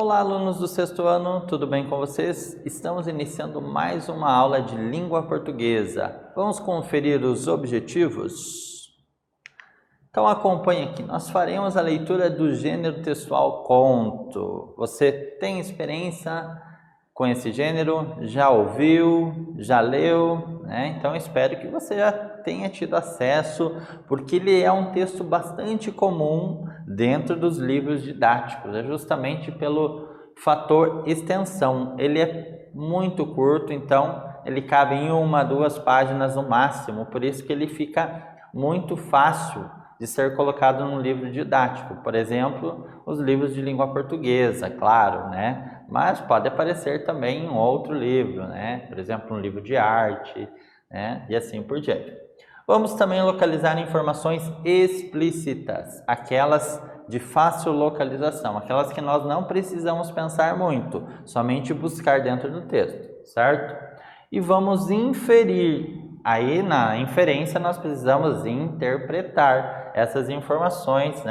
Olá, alunos do sexto ano, tudo bem com vocês? Estamos iniciando mais uma aula de língua portuguesa. Vamos conferir os objetivos? Então acompanhe aqui, nós faremos a leitura do gênero textual conto. Você tem experiência com esse gênero? Já ouviu? Já leu? Então espero que você já tenha tido acesso, porque ele é um texto bastante comum dentro dos livros didáticos, é justamente pelo fator extensão. Ele é muito curto, então ele cabe em 1, 2 páginas no máximo, por isso que ele fica muito fácil de ser colocado num livro didático, por exemplo, os livros de língua portuguesa, claro, mas pode aparecer também em outro livro, por exemplo, um livro de arte, e assim por diante. Vamos também localizar informações explícitas, aquelas de fácil localização, aquelas que nós não precisamos pensar muito, somente buscar dentro do texto, certo? E vamos inferir. Aí na inferência nós precisamos interpretar essas informações,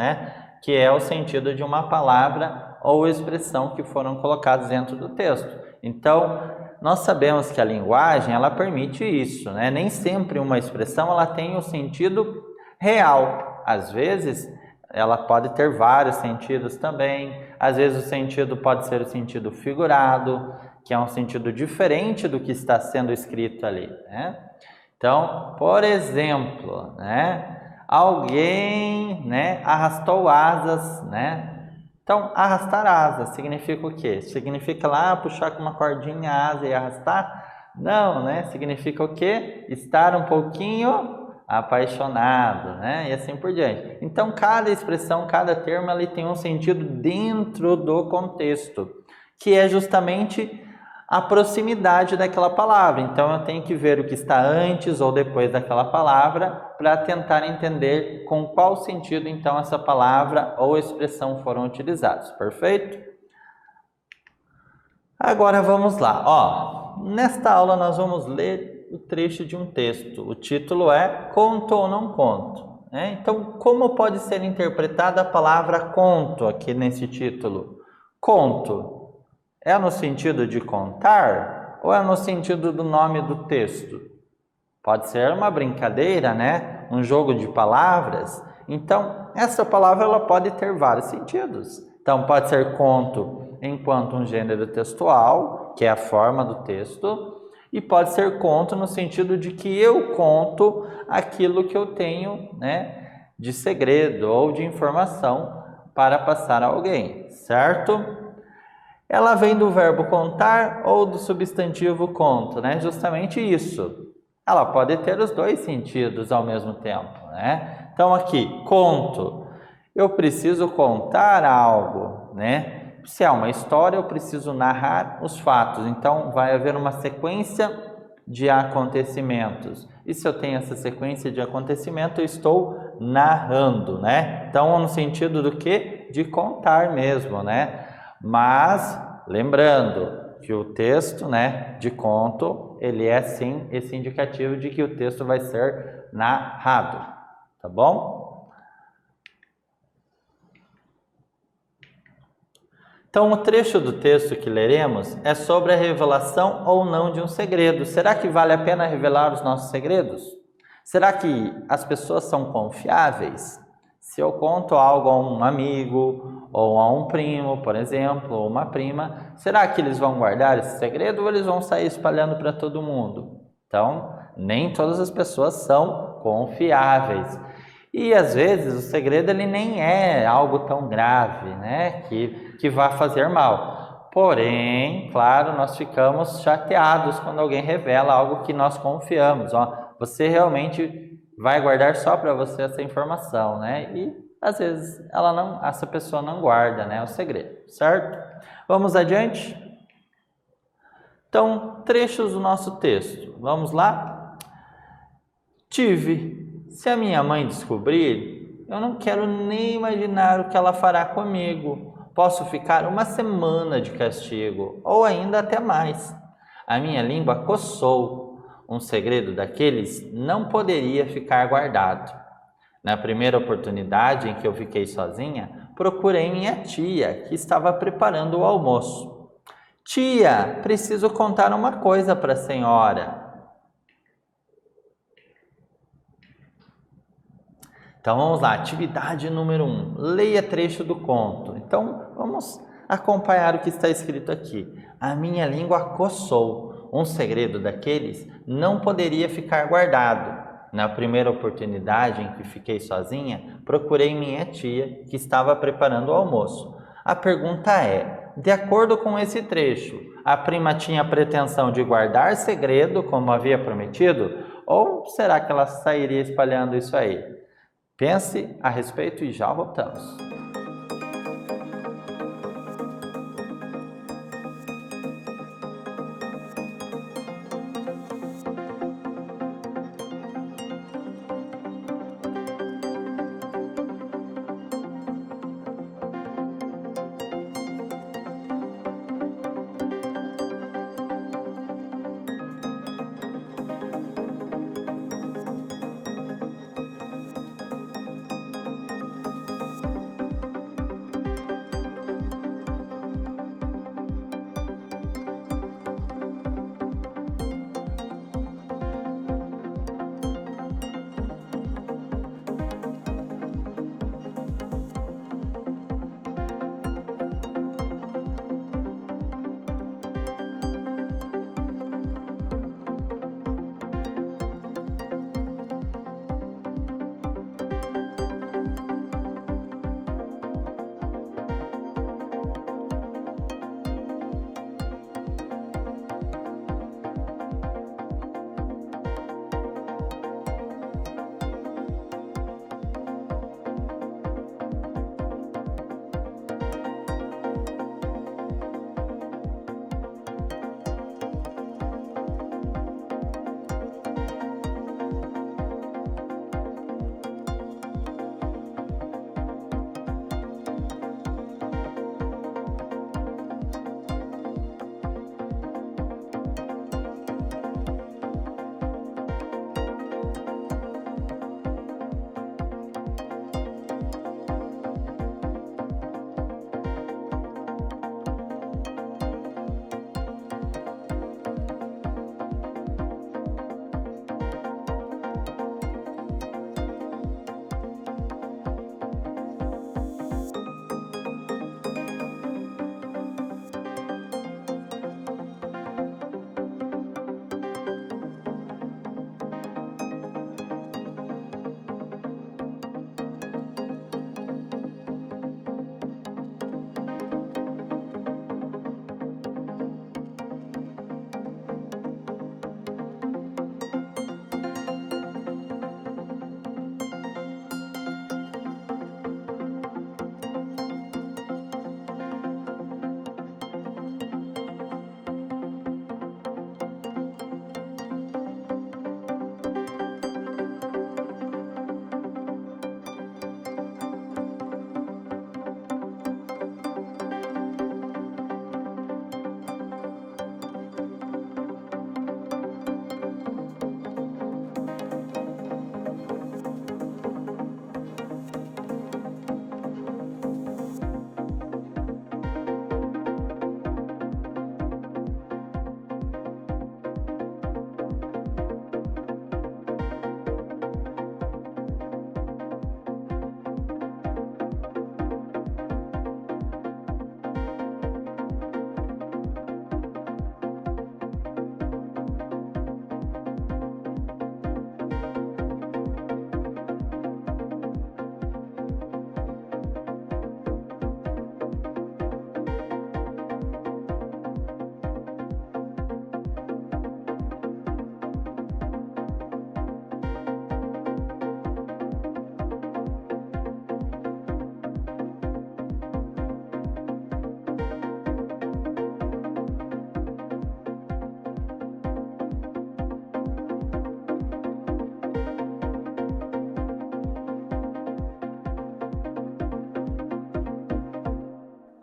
que é o sentido de uma palavra ou expressão que foram colocadas dentro do texto. Então, nós sabemos que a linguagem, ela permite isso, Nem sempre uma expressão, ela tem o sentido real. Às vezes, ela pode ter vários sentidos também. Às vezes, o sentido pode ser o sentido figurado, que é um sentido diferente do que está sendo escrito ali, Então, por exemplo, alguém, arrastou asas, Então, arrastar asas significa o quê? Significa lá puxar com uma cordinha a asa e arrastar? Não, Significa o quê? Estar um pouquinho apaixonado, e assim por diante. Então, cada expressão, cada termo, ele tem um sentido dentro do contexto, que é justamente a proximidade daquela palavra. Então, eu tenho que ver o que está antes ou depois daquela palavra para tentar entender com qual sentido, então, essa palavra ou expressão foram utilizados. Perfeito? Agora, vamos lá. Nesta aula, nós vamos ler o trecho de um texto. O título é Conto ou Não Conto? Então, como pode ser interpretada a palavra conto aqui nesse título? Conto é no sentido de contar ou é no sentido do nome do texto? Pode ser uma brincadeira, Um jogo de palavras. Então, essa palavra ela pode ter vários sentidos. Então, pode ser conto enquanto um gênero textual, que é a forma do texto, e pode ser conto no sentido de que eu conto aquilo que eu tenho, de segredo ou de informação para passar a alguém, certo? Ela vem do verbo contar ou do substantivo conto, Justamente isso. Ela pode ter os dois sentidos ao mesmo tempo, Então aqui, conto. Eu preciso contar algo, Se é uma história, eu preciso narrar os fatos. Então, vai haver uma sequência de acontecimentos. E se eu tenho essa sequência de acontecimentos, eu estou narrando, Então, no sentido do quê? De contar mesmo, Mas, lembrando que o texto, de conto, ele é sim esse indicativo de que o texto vai ser narrado, tá bom? Então, o trecho do texto que leremos é sobre a revelação ou não de um segredo. Será que vale a pena revelar os nossos segredos? Será que as pessoas são confiáveis? Se eu conto algo a um amigo, ou a um primo, por exemplo, ou uma prima, será que eles vão guardar esse segredo ou eles vão sair espalhando para todo mundo? Então, nem todas as pessoas são confiáveis. E às vezes o segredo ele nem é algo tão grave, que vai fazer mal. Porém, claro, nós ficamos chateados quando alguém revela algo que nós confiamos. Você realmente vai guardar só para você essa informação, E às vezes essa pessoa não guarda, o segredo, certo? Vamos adiante? Então, trechos do nosso texto. Vamos lá? Tive. Se a minha mãe descobrir, eu não quero nem imaginar o que ela fará comigo. Posso ficar 1 semana de castigo, ou ainda até mais. A minha língua coçou. Um segredo daqueles não poderia ficar guardado. Na primeira oportunidade em que eu fiquei sozinha, procurei minha tia, que estava preparando o almoço. Tia, preciso contar uma coisa para a senhora. Então vamos lá, atividade número 1. Leia trecho do conto. Então vamos acompanhar o que está escrito aqui. A minha língua coçou. Um segredo daqueles não poderia ficar guardado. Na primeira oportunidade em que fiquei sozinha, procurei minha tia, que estava preparando o almoço. A pergunta é, de acordo com esse trecho, a prima tinha a pretensão de guardar segredo, como havia prometido? Ou será que ela sairia espalhando isso aí? Pense a respeito e já voltamos.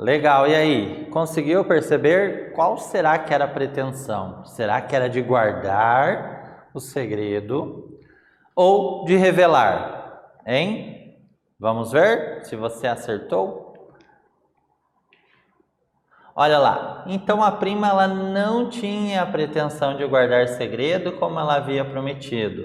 Legal, e aí? Conseguiu perceber qual será que era a pretensão? Será que era de guardar o segredo ou de revelar? Hein? Vamos ver se você acertou? Olha lá, então a prima ela não tinha a pretensão de guardar segredo como ela havia prometido,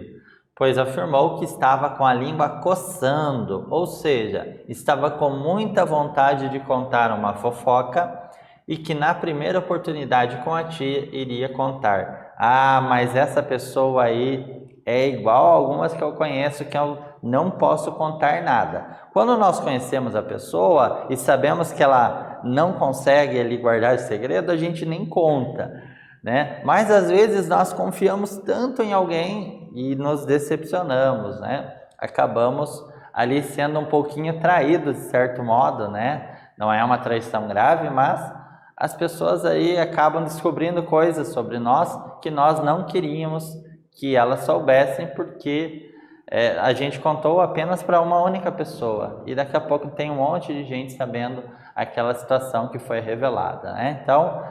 pois afirmou que estava com a língua coçando, ou seja, estava com muita vontade de contar uma fofoca e que na primeira oportunidade com a tia iria contar. Ah, mas essa pessoa aí é igual a algumas que eu conheço que eu não posso contar nada. Quando nós conhecemos a pessoa e sabemos que ela não consegue ali guardar segredo, a gente nem conta, né? Mas às vezes nós confiamos tanto em alguém e nos decepcionamos, né? Acabamos ali sendo um pouquinho traídos de certo modo, né? Não é uma traição grave, mas as pessoas aí acabam descobrindo coisas sobre nós que nós não queríamos que elas soubessem, porque a gente contou apenas para uma única pessoa e daqui a pouco tem um monte de gente sabendo aquela situação que foi revelada, né? Então,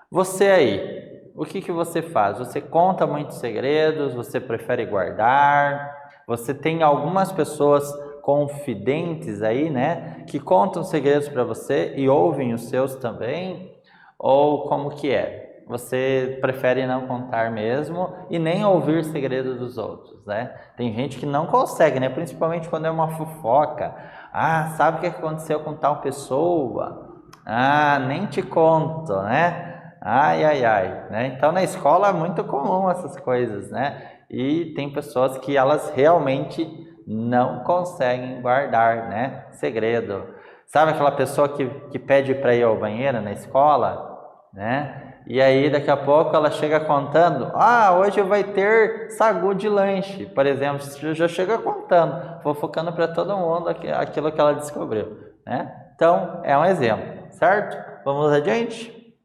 você aí, o que você faz? Você conta muitos segredos? Você prefere guardar? Você tem algumas pessoas confidentes aí, né, que contam segredos para você e ouvem os seus também? Ou como que é? Você prefere não contar mesmo e nem ouvir segredos dos outros, né? Tem gente que não consegue, né? Principalmente quando é uma fofoca. Ah, sabe o que aconteceu com tal pessoa? Ah, nem te conto, né? Ai, ai, ai, né? Então na escola é muito comum essas coisas, né? E tem pessoas que elas realmente não conseguem guardar, né? Segredo. Sabe aquela pessoa que pede para ir ao banheiro na escola, né? E aí daqui a pouco ela chega contando, hoje vai ter sagu de lanche, por exemplo, já chega contando, fofocando para todo mundo aquilo que ela descobriu, né? Então, é um exemplo, certo? Vamos adiante?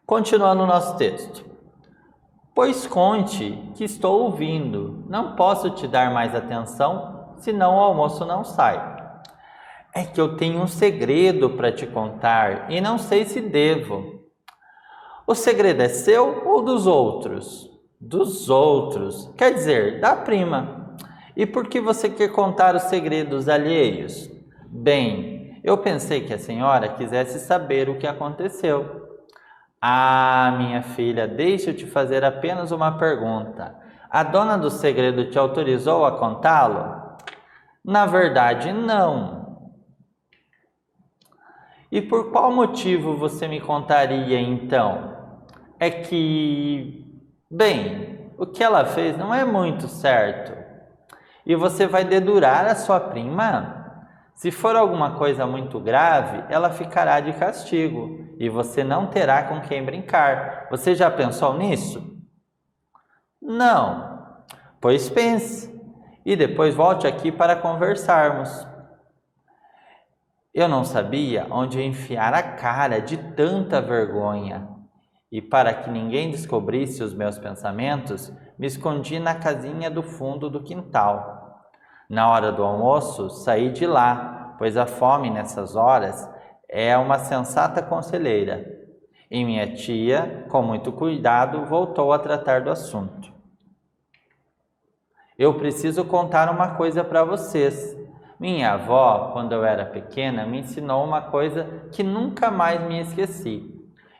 Continuando o nosso texto. Pois conte que estou ouvindo, não posso te dar mais atenção, senão o almoço não sai. É que eu tenho um segredo para te contar e não sei se devo. O segredo é seu ou dos outros? Dos outros, quer dizer, da prima. E por que você quer contar os segredos alheios? Bem, eu pensei que a senhora quisesse saber o que aconteceu. Ah, minha filha, deixa eu te fazer apenas uma pergunta. A dona do segredo te autorizou a contá-lo? Na verdade, não. E por qual motivo você me contaria então? É que, bem, o que ela fez não é muito certo. E você vai dedurar a sua prima? Se for alguma coisa muito grave, ela ficará de castigo e você não terá com quem brincar. Você já pensou nisso? Não. Pois pense e depois volte aqui para conversarmos. Eu não sabia onde enfiar a cara de tanta vergonha. E para que ninguém descobrisse os meus pensamentos, me escondi na casinha do fundo do quintal. Na hora do almoço, saí de lá, pois a fome nessas horas é uma sensata conselheira. E minha tia, com muito cuidado, voltou a tratar do assunto. Eu preciso contar uma coisa para vocês. Minha avó, quando eu era pequena, me ensinou uma coisa que nunca mais me esqueci.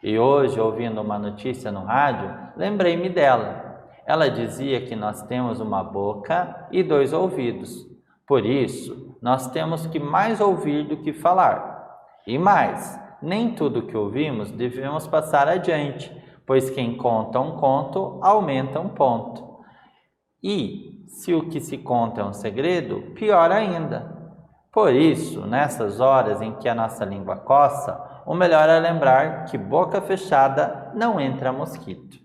E hoje, ouvindo uma notícia no rádio, lembrei-me dela. Ela dizia que nós temos uma boca e 2 ouvidos. Por isso, nós temos que mais ouvir do que falar. E mais, nem tudo que ouvimos devemos passar adiante, pois quem conta um conto, aumenta um ponto. E, se o que se conta é um segredo, pior ainda. Por isso, nessas horas em que a nossa língua coça, o melhor é lembrar que boca fechada não entra mosquito.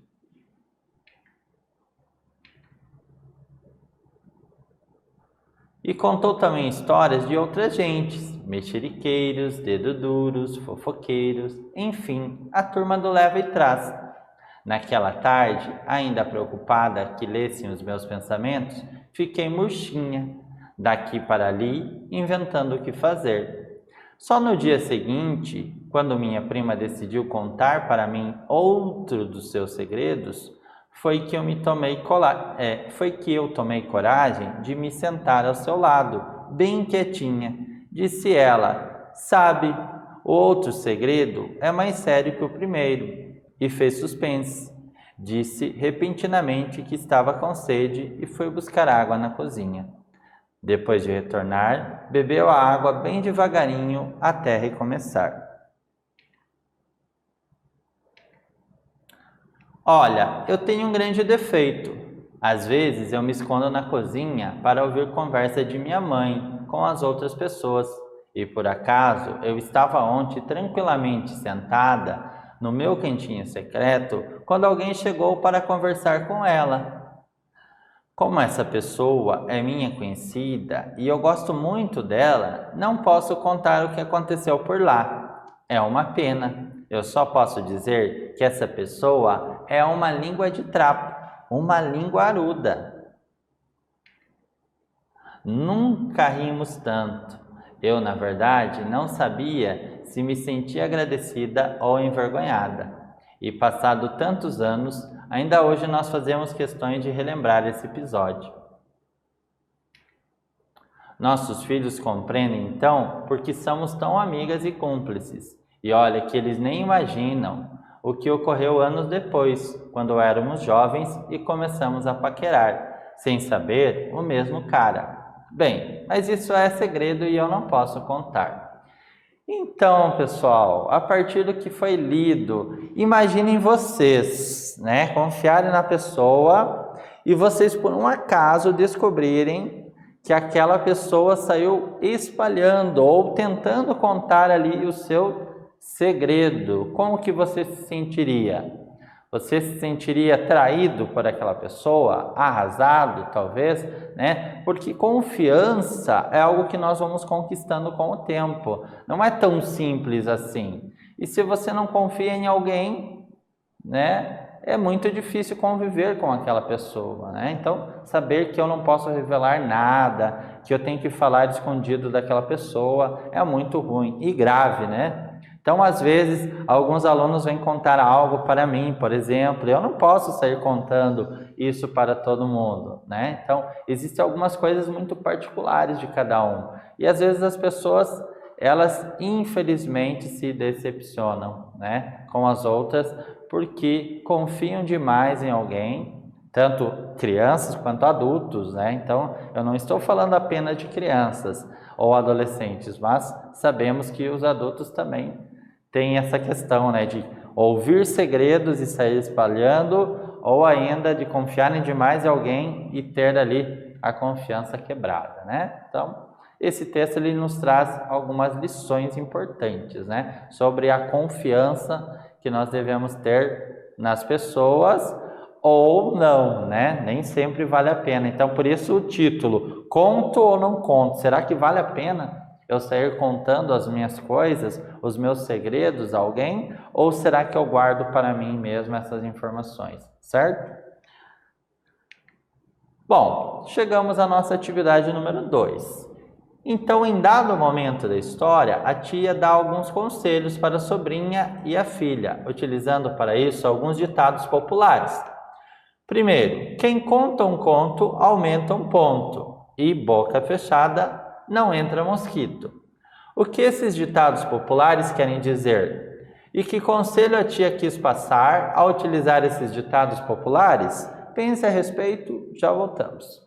E contou também histórias de outras gentes, mexeriqueiros, dedo duros, fofoqueiros, enfim, a turma do leva e traz. Naquela tarde, ainda preocupada que lessem os meus pensamentos, fiquei murchinha, daqui para ali, inventando o que fazer. Só no dia seguinte, quando minha prima decidiu contar para mim outro dos seus segredos, foi que eu tomei coragem de me sentar ao seu lado bem quietinha. Disse ela: sabe, o outro segredo é mais sério que o primeiro. E fez suspense. Disse repentinamente que estava com sede e foi buscar água na cozinha. Depois de retornar, bebeu a água bem devagarinho até recomeçar. Olha, eu tenho um grande defeito. Às vezes eu me escondo na cozinha para ouvir conversa de minha mãe com as outras pessoas. E por acaso eu estava ontem tranquilamente sentada no meu cantinho secreto quando alguém chegou para conversar com ela. Como essa pessoa é minha conhecida e eu gosto muito dela, não posso contar o que aconteceu por lá. É uma pena. Eu só posso dizer que essa pessoa é uma língua de trapo, uma linguaruda. Nunca rimos tanto. Eu, na verdade, não sabia se me sentia agradecida ou envergonhada. E passado tantos anos, ainda hoje nós fazemos questões de relembrar esse episódio. Nossos filhos compreendem então porque somos tão amigas e cúmplices. E olha que eles nem imaginam o que ocorreu anos depois, quando éramos jovens e começamos a paquerar, sem saber o mesmo cara. Bem, mas isso é segredo e eu não posso contar. Então, pessoal, a partir do que foi lido, imaginem vocês, né, confiarem na pessoa e vocês por um acaso descobrirem que aquela pessoa saiu espalhando ou tentando contar ali o seu segredo. Como que você se sentiria? Você se sentiria traído por aquela pessoa, arrasado talvez, né? Porque confiança é algo que nós vamos conquistando com o tempo. Não é tão simples assim. E se você não confia em alguém, né? É muito difícil conviver com aquela pessoa, né? Então, saber que eu não posso revelar nada, que eu tenho que falar escondido daquela pessoa, é muito ruim e grave, né? Então, às vezes, alguns alunos vêm contar algo para mim, por exemplo, eu não posso sair contando isso para todo mundo, né? Então, existem algumas coisas muito particulares de cada um. E às vezes as pessoas, elas infelizmente se decepcionam, né, com as outras, porque confiam demais em alguém, tanto crianças quanto adultos, né? Então, eu não estou falando apenas de crianças ou adolescentes, mas sabemos que os adultos também têm essa questão, né, de ouvir segredos e sair espalhando, ou ainda de confiarem demais em alguém e ter ali a confiança quebrada, né? Então, esse texto ele nos traz algumas lições importantes, né, sobre a confiança que nós devemos ter nas pessoas ou não, né? Nem sempre vale a pena. Então, por isso o título, conto ou não conto? Será que vale a pena eu sair contando as minhas coisas, os meus segredos a alguém? Ou será que eu guardo para mim mesmo essas informações, certo? Bom, chegamos à nossa atividade número 2. Então, em dado momento da história, a tia dá alguns conselhos para a sobrinha e a filha, utilizando para isso alguns ditados populares. Primeiro, quem conta um conto aumenta um ponto, e boca fechada não entra mosquito. O que esses ditados populares querem dizer? E que conselho a tia quis passar ao utilizar esses ditados populares? Pense a respeito, já voltamos.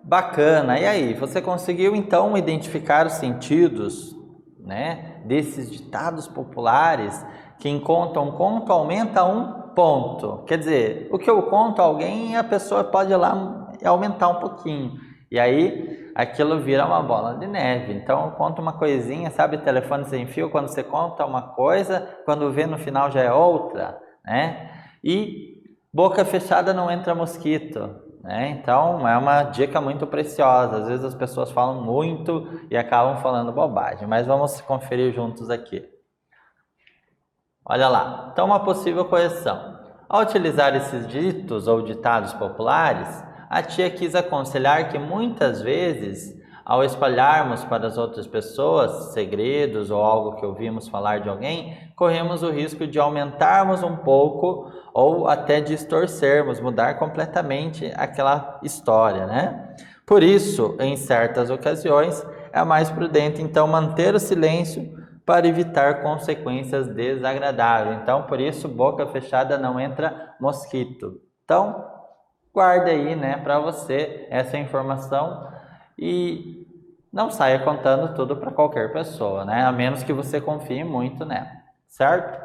Bacana. E aí, você conseguiu então identificar os sentidos, né, desses ditados populares que em conta um conto aumenta um ponto? Quer dizer, o que eu conto a alguém, a pessoa pode ir lá e aumentar um pouquinho. E aí, aquilo vira uma bola de neve. Então, conta uma coisinha, sabe, telefone sem fio, quando você conta uma coisa, quando vê no final já é outra, né? E boca fechada não entra mosquito, né? Então, é uma dica muito preciosa. Às vezes as pessoas falam muito e acabam falando bobagem, mas vamos conferir juntos aqui. Olha lá, então uma possível correção. Ao utilizar esses ditos ou ditados populares, a tia quis aconselhar que muitas vezes, ao espalharmos para as outras pessoas segredos ou algo que ouvimos falar de alguém, corremos o risco de aumentarmos um pouco ou até distorcermos, mudar completamente aquela história, né? Por isso, em certas ocasiões, é mais prudente então manter o silêncio para evitar consequências desagradáveis. Então, por isso, boca fechada não entra mosquito. Então, guarde aí, né, para você essa informação e não saia contando tudo para qualquer pessoa, né, a menos que você confie muito nela, certo?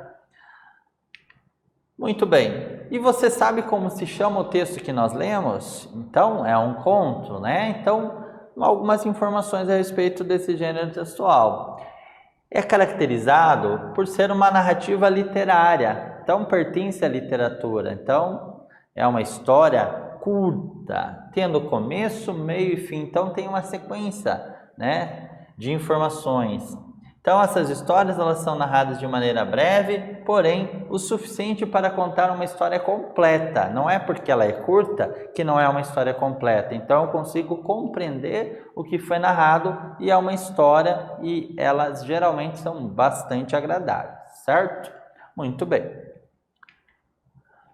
Muito bem. E você sabe como se chama o texto que nós lemos? Então, é um conto, né? Então, algumas informações a respeito desse gênero textual. É caracterizado por ser uma narrativa literária, então pertence à literatura. Então, é uma história curta, tendo começo, meio e fim. Então, tem uma sequência, né, de informações. Então, essas histórias elas são narradas de maneira breve, porém, o suficiente para contar uma história completa. Não é porque ela é curta que não é uma história completa. Então, eu consigo compreender o que foi narrado e é uma história e elas geralmente são bastante agradáveis, certo? Muito bem.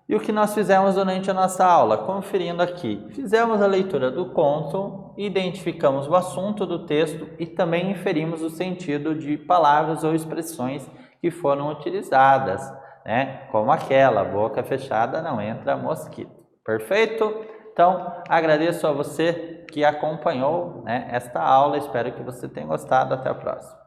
E o que nós fizemos durante a nossa aula? Conferindo aqui, fizemos a leitura do conto, identificamos o assunto do texto e também inferimos o sentido de palavras ou expressões que foram utilizadas, né? Como aquela, boca fechada não entra mosquito. Perfeito? Então, agradeço a você que acompanhou, né, esta aula, espero que você tenha gostado. Até a próxima.